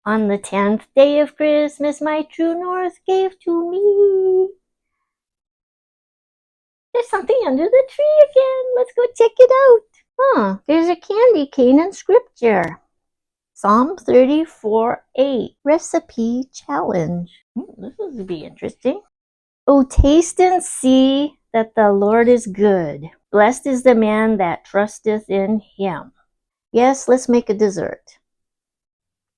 On the 10th day of Christmas, my true north gave to me. There's something under the tree again. Let's go check it out. There's a candy cane in scripture. Psalm 34:8 Recipe Challenge. This will be interesting. Oh, taste and see that the Lord is good. Blessed is the man that trusteth in him. Yes, let's make a dessert.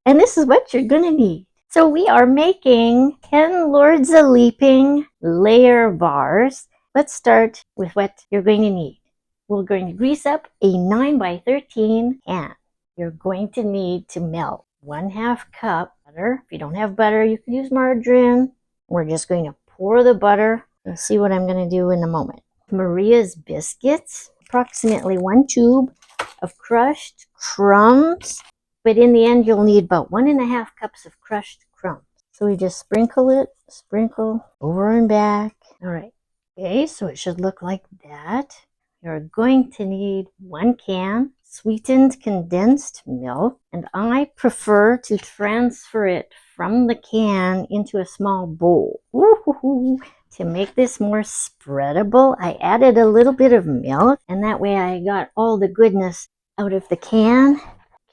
And this is what you're going to need. So we are making 10 Lords a Leaping layer bars. Let's start with what you're going to need. We're going to grease up a 9x13 pan. You're going to need to melt 1/2 cup butter. If you don't have butter, you can use margarine. We're just going to pour the butter. You'll see what I'm going to do in a moment. Maria's biscuits, approximately 1 tube of crushed crumbs. But in the end, you'll need about 1.5 cups of crushed crumbs. So we just sprinkle over and back. All right. Okay, so it should look like that. You're going to need 1 can sweetened condensed milk, and I prefer to transfer it from the can into a small bowl. Ooh, to make this more spreadable, I added a little bit of milk, and that way I got all the goodness out of the can.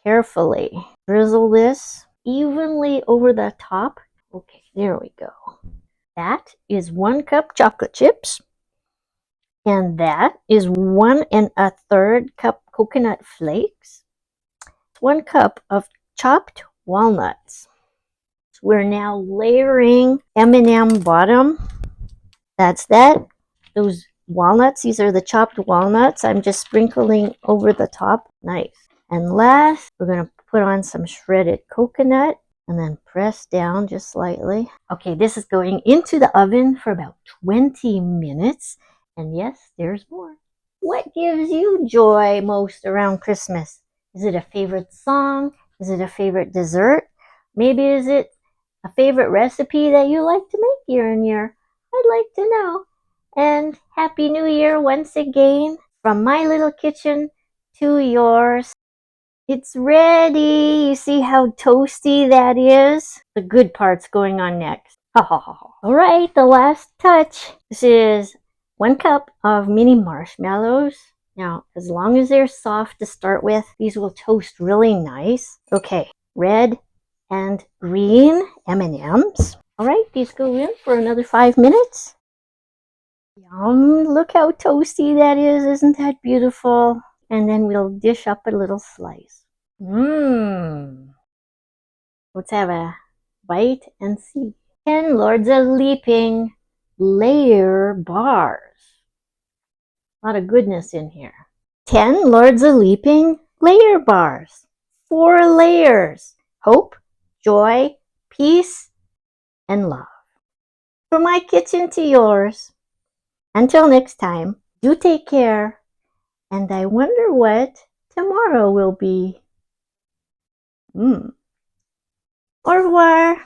Carefully drizzle this evenly over the top. Okay, there we go. That is 1 cup chocolate chips. And that is 1 1/3 cup coconut flakes. 1 cup of chopped walnuts. So we're now layering M&M bottom. That's that. Those walnuts, these are the chopped walnuts. I'm just sprinkling over the top. Nice. And last, we're going to put on some shredded coconut and then press down just slightly. Okay, this is going into the oven for about 20 minutes. And yes, there's more. What gives you joy most around Christmas? Is it a favorite song? Is it a favorite dessert? Maybe is it a favorite recipe that you like to make year and year? I'd like to know. And Happy New Year once again from my little kitchen to yours. It's ready. You see how toasty that is? The good part's going on next. All right, the last touch. This is 1 cup of mini marshmallows. Now, as long as they're soft to start with, these will toast really nice. Okay, red and green M&Ms. All right, these go in for another 5 minutes. Yum, look how toasty that is. Isn't that beautiful? And then we'll dish up a little slice. Let's have a bite and see. 10 Lords a Leaping layer bars. A lot of goodness in here. 10 Lords a Leaping layer bars. 4 layers. Hope, joy, peace, and love. From my kitchen to yours. Until next time, do take care. And I wonder what tomorrow will be. Au revoir.